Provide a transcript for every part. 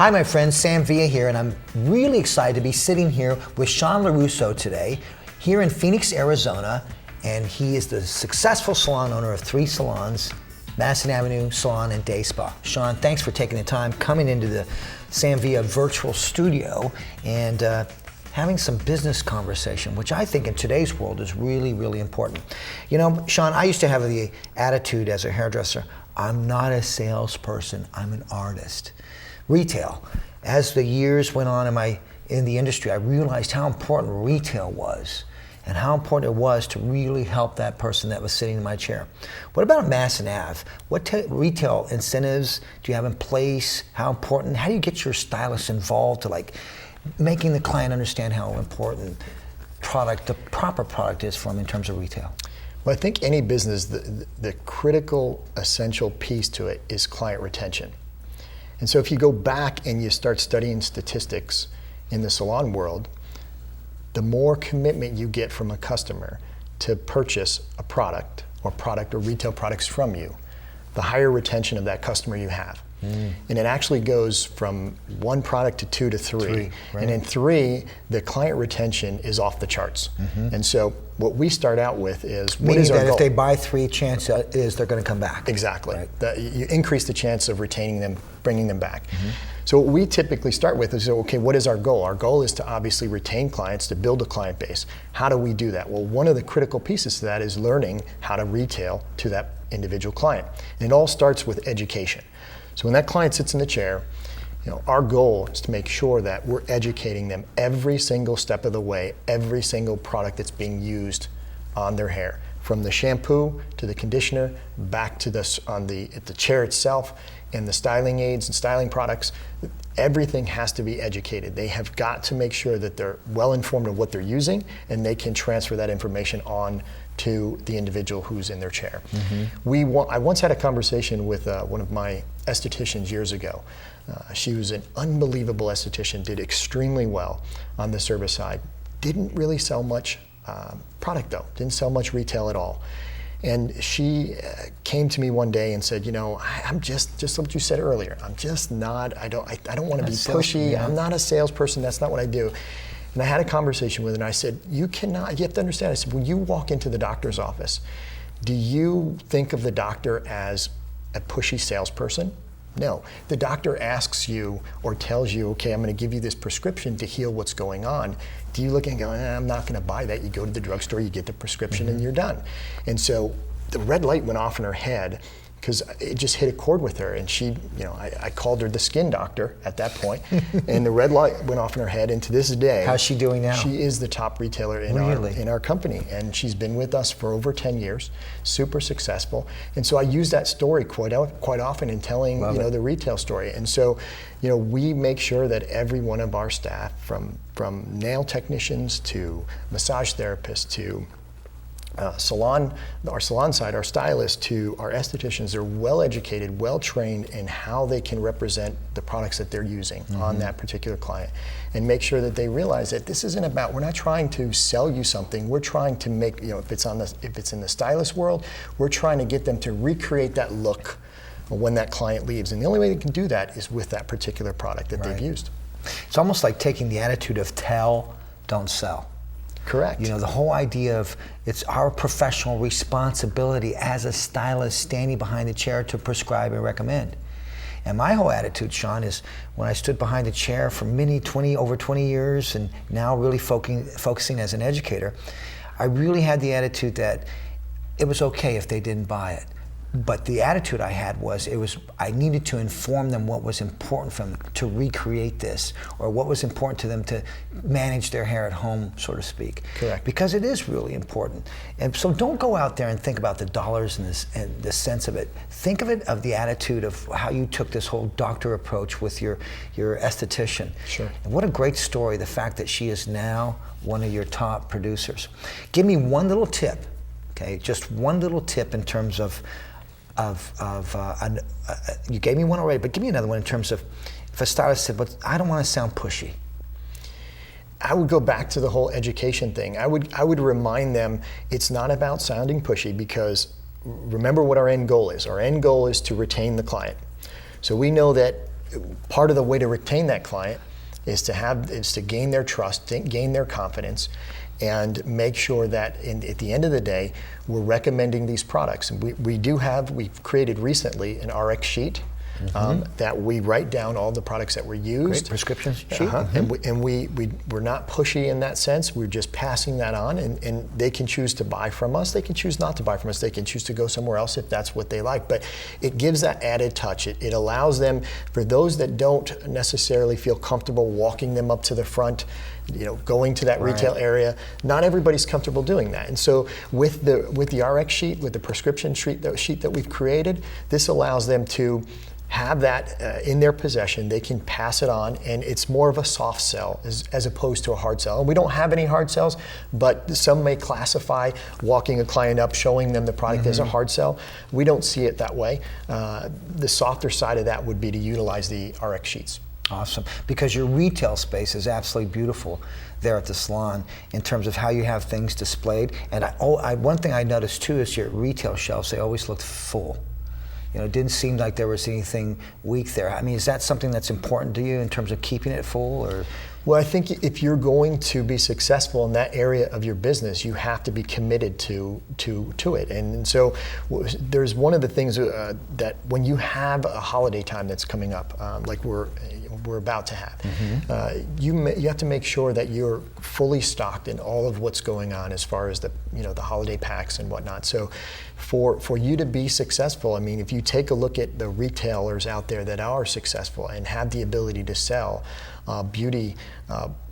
Hi, my friends, Sam Villa here, and I'm really excited to be sitting here with Sean LaRusso today, here in Phoenix, Arizona, and he is the successful salon owner of 3 salons, Madison Avenue Salon and Day Spa. Sean, thanks for taking the time, coming into the Sam Villa virtual studio, and having some business conversation, which I think in today's world is really, really important. You know, Sean, I used to have the attitude as a hairdresser, I'm not a salesperson, I'm an artist. Retail. As the years went on in the industry, I realized how important retail was and how important it was to really help that person that was sitting in my chair. What about Madison Ave? What retail incentives do you have in place? How important? How do you get your stylists involved to making the client understand how important the proper product is for them in terms of retail? Well, I think any business, the critical, essential piece to it is client retention. And so if you go back and you start studying statistics in the salon world, the more commitment you get from a customer to purchase a product or retail products from you, the higher retention of that customer you have. And it actually goes from 1 product to 2 to 3. Right. And in 3, the client retention is off the charts. And so what we start out with is, what is our goal? Meaning that if they buy 3, chance is they're going to come back. Exactly. Right. That you increase the chance of retaining them, bringing them back. So what we typically start with is, okay, what is our goal? Our goal is to obviously retain clients, to build a client base. How do we do that? Well, one of the critical pieces to that is learning how to retail to that individual client. And it all starts with education. So when that client sits in the chair, our goal is to make sure that we're educating them every single step of the way, every single product that's being used on their hair, from the shampoo to the conditioner, back to the chair itself, and the styling aids and styling products. Everything has to be educated. They have got to make sure that they're well informed of what they're using, and they can transfer that information on to the individual who's in their chair. I once had a conversation with one of my estheticians years ago. She was an unbelievable esthetician, did extremely well on the service side. Didn't really sell much product though, didn't sell much retail at all. And she came to me one day and said, I'm just what you said earlier. I'm just not, I don't want to be pushy. I'm not a salesperson, that's not what I do. And I had a conversation with her and I said, you have to understand, I said, when you walk into the doctor's office, do you think of the doctor as a pushy salesperson? No. The doctor asks you or tells you, okay, I'm going to give you this prescription to heal what's going on. Do you look and go, I'm not going to buy that? You go to the drugstore, you get the prescription, and you're done. And so the red light went off in her head because it just hit a chord with her. And she, I called her the skin doctor at that point, and the red light went off in her head. And to this day, how's she doing now? She is the top retailer in our company, and she's been with us for over 10 years, super successful. And so I use that story quite often in telling the retail story. And so, we make sure that every one of our staff, from nail technicians to massage therapists to our salon side, our stylists to our estheticians, they're well educated, well trained in how they can represent the products that they're using on that particular client, and make sure that they realize that this isn't about, we're not trying to sell you something, we're trying to make, if it's in the stylist world, we're trying to get them to recreate that look when that client leaves. And the only way they can do that is with that particular product that they've used. It's almost like taking the attitude of tell, don't sell. Correct. The whole idea of it's our professional responsibility as a stylist standing behind the chair to prescribe and recommend. And my whole attitude, Sean, is when I stood behind the chair for over 20 years and now really focusing as an educator, I really had the attitude that it was okay if they didn't buy it. But the attitude I had was, I needed to inform them what was important for them to recreate this, or what was important to them to manage their hair at home, so to speak. Correct. Because it is really important. And so don't go out there and think about the dollars and the sense of it. Think of the attitude of how you took this whole doctor approach with your esthetician. Sure. And what a great story, the fact that she is now one of your top producers. Give me one little tip, okay? Just one little tip in terms of you gave me one already, but give me another one in terms of if a stylist said, but I don't want to sound pushy. I would go back to the whole education thing. I would remind them it's not about sounding pushy, because remember what our end goal is. Our end goal is to retain the client. So we know that part of the way to retain that client is to gain their trust, gain their confidence, and make sure that at the end of the day, we're recommending these products. And we've created recently an RX sheet that we write down all the products that were used. Great prescription sheet. And we're not pushy in that sense. We're just passing that on, and they can choose to buy from us. They can choose not to buy from us. They can choose to go somewhere else if that's what they like. But it gives that added touch. It allows them, for those that don't necessarily feel comfortable walking them up to the front, going to that retail area, not everybody's comfortable doing that. And so with the RX sheet, with the prescription sheet that we've created, this allows them to have that in their possession. They can pass it on, and it's more of a soft sell as opposed to a hard sell. And we don't have any hard sells, but some may classify walking a client up, showing them the product as a hard sell. We don't see it that way. The softer side of that would be to utilize the RX sheets. Awesome, because your retail space is absolutely beautiful there at the salon in terms of how you have things displayed. And one thing I noticed too is your retail shelves, they always looked full. It didn't seem like there was anything weak there. I mean, is that something that's important to you in terms of keeping it full, or? Well, I think if you're going to be successful in that area of your business, you have to be committed to it. And so there's one of the things that when you have a holiday time that's coming up, like we're about to have, you have to make sure that you're fully stocked in all of what's going on as far as the holiday packs and whatnot. So for you to be successful, I mean, if you take a look at the retailers out there that are successful and have the ability to sell beauty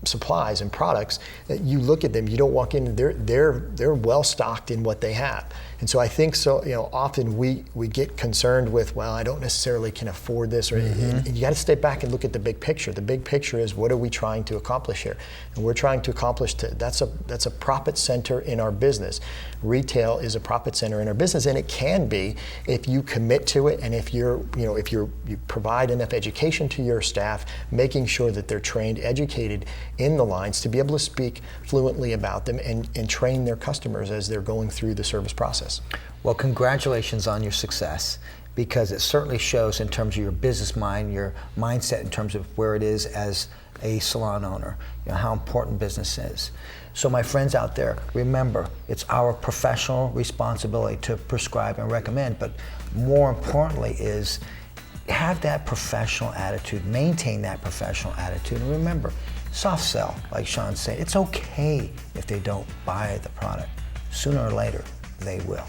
supplies and products, you look at them, you don't walk in, they're well stocked in what they have. And so I think often we get concerned with, well, I don't necessarily can afford this, or you got to step back and look at the big picture. The big picture is, what are we trying to accomplish here? And we're trying to accomplish that's a profit center in our business. Retail is a profit center in our business, and it can be if you commit to it, and if you provide enough education to your staff, making sure that they're trained, educated in the lines to be able to speak fluently about them and train their customers as they're going through the service process. Well, congratulations on your success, because it certainly shows in terms of your business mind, your mindset in terms of where it is as a salon owner, how important business is. So my friends out there, remember, it's our professional responsibility to prescribe and recommend, but more importantly is have that professional attitude, maintain that professional attitude, and remember, soft sell, like Sean said. It's okay if they don't buy the product. Sooner or later, they will.